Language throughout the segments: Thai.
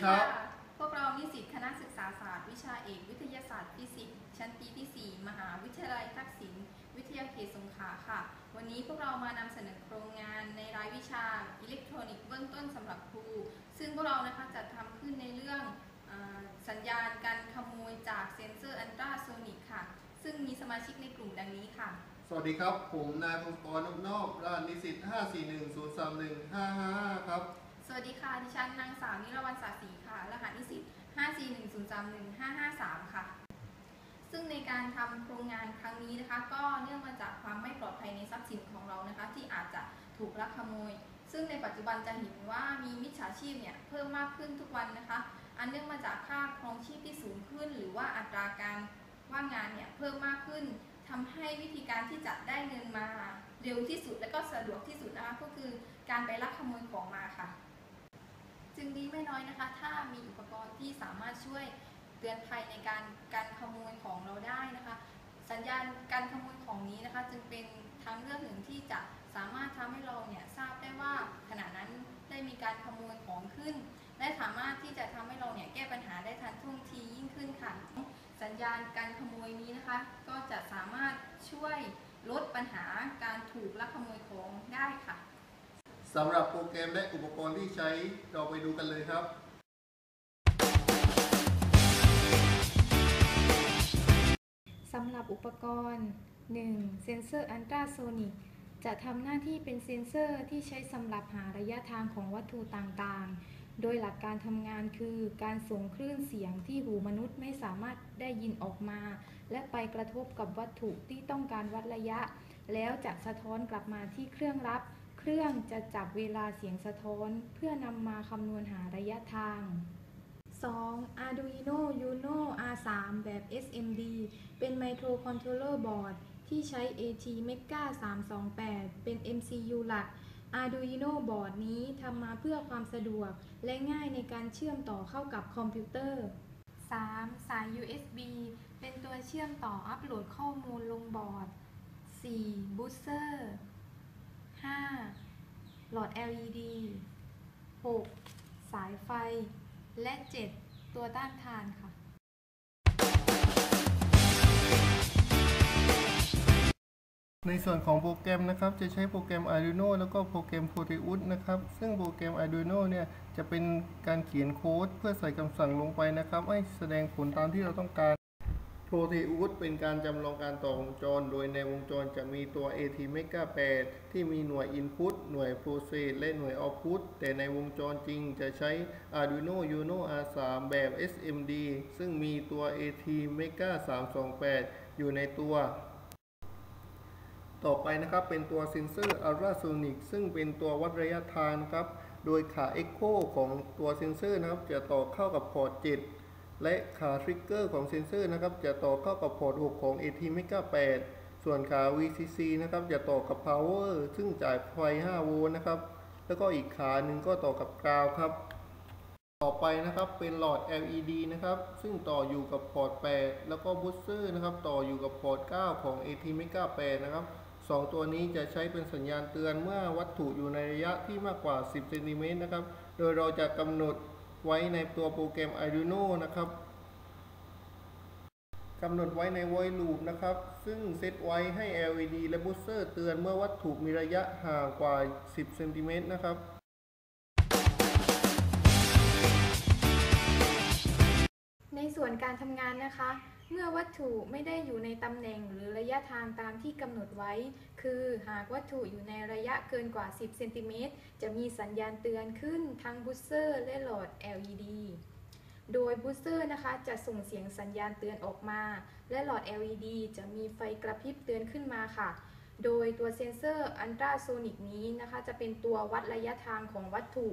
ครับพวกเรานิสิตคณะศึกษาศาสตร์วิชาเอกวิทยาศาสตร์ฟิสิกส์ชั้นปีที่ 4 มหาวิทยาลัยทักษิณวิทยาเขตสงขลาค่ะวันนี้พวกเรามานำเสนอโครงงานในรายวิชาอิเล็กทรอนิกส์เบื้องต้นสำหรับครูซึ่งพวกเรานะคะจัดทำขึ้นในเรื่องสัญญาณการขโมยจากเซนเซอร์อัลตราโซนิกค่ะซึ่งมีสมาชิกในกลุ่มดังนี้ค่ะสวัสดีครับผมนายพงศกร นบนอบรหัสนิสิต541031555ครับสวัสดีค่ะดิฉันนางสาวนิรวรรณศาสีค่ะรหัสนิสิต541031553ค่ะซึ่งในการทำโครงงานครั้งนี้นะคะก็เนื่องมาจากความไม่ปลอดภัยในทรัพย์สินของเรานะคะที่อาจจะถูกลักขโมยซึ่งในปัจจุบันจะเห็นว่ามีมิจฉาชีพเนี่ยเพิ่มมากขึ้นทุกวันนะคะอันเนื่องมาจากค่าครองชีพที่สูงขึ้นหรือว่าอัตราการว่างงานเนี่ยเพิ่มมากขึ้นทำให้วิธีการที่จะได้เงินมาเร็วที่สุดและก็สะดวกที่สุดนะคะก็คือการไปลักขโมยของมาค่ะจึงดีไม่น้อยนะคะถ้ามีอุปกรณ์ที่สามารถช่วยเตือนภัยในการขโมยของเราได้นะคะสัญญาณการขโมยของนี้นะคะจึงเป็นทางเลือกหนึ่งที่จะสามารถทำให้เราเนี่ยทราบได้ว่าขณะนั้นได้มีการขโมยของขึ้นและสามารถที่จะทำให้เราเนี่ยแก้ปัญหาได้ทันท่วงทียิ่งขึ้นค่ะสัญญาณการขโมยนี้นะคะก็จะสามารถช่วยลดปัญหาการถูกลักขโมยของได้ค่ะสำหรับโปรแกรมและอุปกรณ์ที่ใช้เราไปดูกันเลยครับสำหรับอุปกรณ์ 1. เซนเซอร์อัลตราโซนิกจะทำหน้าที่เป็นเซนเซอร์ที่ใช้สำหรับหาระยะทางของวัตถุต่างๆโดยหลักการทำงานคือการส่งคลื่นเสียงที่หูมนุษย์ไม่สามารถได้ยินออกมาและไปกระทบกับวัตถุที่ต้องการวัดระยะแล้วจะสะท้อนกลับมาที่เครื่องรับเครื่องจะจับเวลาเสียงสะท้อนเพื่อนำมาคำนวณหาระยะทาง 2. Arduino Uno R3 แบบ SMD เป็นไมโครคอนโทรลเลอร์บอร์ดที่ใช้ ATmega 328เป็น MCU หลัก Arduino บอร์ดนี้ทำมาเพื่อความสะดวกและง่ายในการเชื่อมต่อเข้ากับคอมพิวเตอร์ 3. สาย USB เป็นตัวเชื่อมต่ออัปโหลดข้อมูลลงบอร์ด 4. บูสเตอร์ 5. หลอด LED 6. สายไฟและ 7. ตัวต้านทานค่ะในส่วนของโปรแกรมนะครับจะใช้โปรแกรม Arduino แล้วก็โปรแกรม Proteus นะครับซึ่งโปรแกรม Arduino เนี่ยจะเป็นการเขียนโค้ดเพื่อใส่คำสั่งลงไปนะครับให้แสดงผลตามที่เราต้องการ Proteus เป็นการจำลองการต่อวงจรโดยในวงจรจะมีตัว ATmega 8ที่มีหน่วย Input หน่วย Process และหน่วย Output แต่ในวงจรจริงจะใช้ Arduino Uno R3 แบบ SMD ซึ่งมีตัว ATmega 328อยู่ในตัวต่อไปนะครับเป็นตัวเซนเซอร์อัลตราโซนิกซึ่งเป็นตัววัดระยะทางนะครับโดยขา Echo ของตัวเซนเซอร์นะครับจะต่อเข้ากับพอร์ต 7และขาทริกเกอร์ของเซนเซอร์นะครับจะต่อเข้ากับพอร์ต 6 ของ ATmega 8ส่วนขา VCC นะครับจะต่อกับ Power ซึ่งจ่ายไฟ 5 โวลต์นะครับแล้วก็อีกขาหนึ่งก็ต่อกับกราวครับต่อไปนะครับเป็นหลอด LED นะครับซึ่งต่ออยู่กับพอร์ต 8 แล้วก็บูสเตอร์นะครับต่ออยู่กับพอร์ต 9 ของ ATmega 8 นะครับ2 ตัวนี้จะใช้เป็นสัญญาณเตือนเมื่อวัตถุอยู่ในระยะที่มากกว่า 10 เซนติเมตรนะครับโดยเราจะกำหนดไว้ในตัวโปรแกรม Arduino นะครับกำหนดไว้ใน void loop นะครับซึ่งเซตไว้ให้ LED และบูสเตอร์เตือนเมื่อวัตถุมีระยะห่างกว่า 10 เซนติเมตรนะครับในส่วนการทำงานนะคะเมื่อวัตถุไม่ได้อยู่ในตำแหน่งหรือระยะทางตามที่กำหนดไว้คือหากวัตถุอยู่ในระยะเกินกว่า 10 เซนติเมตรจะมีสัญญาณเตือนขึ้นทั้งบูสเตอร์และหลอด LED โดยบูสเตอร์นะคะจะส่งเสียงสัญญาณเตือนออกมาและหลอด LED จะมีไฟกระพริบเตือนขึ้นมาค่ะโดยตัวเซนเซอร์อัลตราโซนิกนี้นะคะจะเป็นตัววัดระยะทางของวัตถุ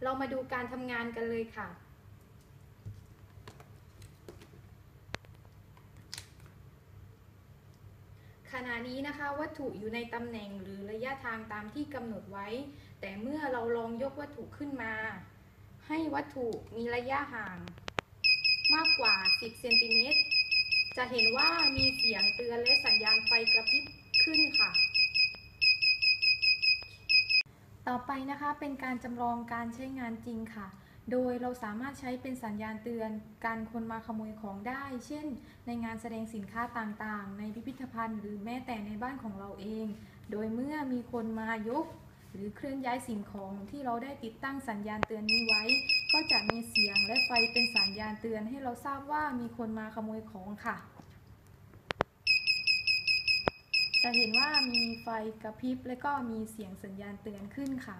เรามาดูการทำงานกันเลยค่ะขณะนี้นะคะวัตถุอยู่ในตำแหน่งหรือระยะทางตามที่กำหนดไว้แต่เมื่อเราลองยกวัตถุขึ้นมาให้วัตถุมีระยะห่างมากกว่า 10 เซนติเมตรจะเห็นว่ามีเสียงเตือนและสัญญาณไฟกระพริบขึ้นค่ะต่อไปนะคะเป็นการจำลองการใช้งานจริงค่ะ โดยเราสามารถใช้เป็นสัญญาณเตือนการคนมาขโมยของได้ เช่น ในงานแสดงสินค้าต่างๆในพิพิธภัณฑ์หรือแม้แต่ในบ้านของเราเอง โดยเมื่อมีคนมายกหรือเคลื่อนย้ายสิ่งของที่เราได้ติดตั้งสัญญาณเตือนนี้ไว้ก็จะมีเสียงและไฟเป็นสัญญาณเตือนให้เราทราบว่ามีคนมาขโมยของค่ะจะเห็นว่ามีไฟกระพริบและก็มีเสียงสัญญาณเตือนขึ้นค่ะ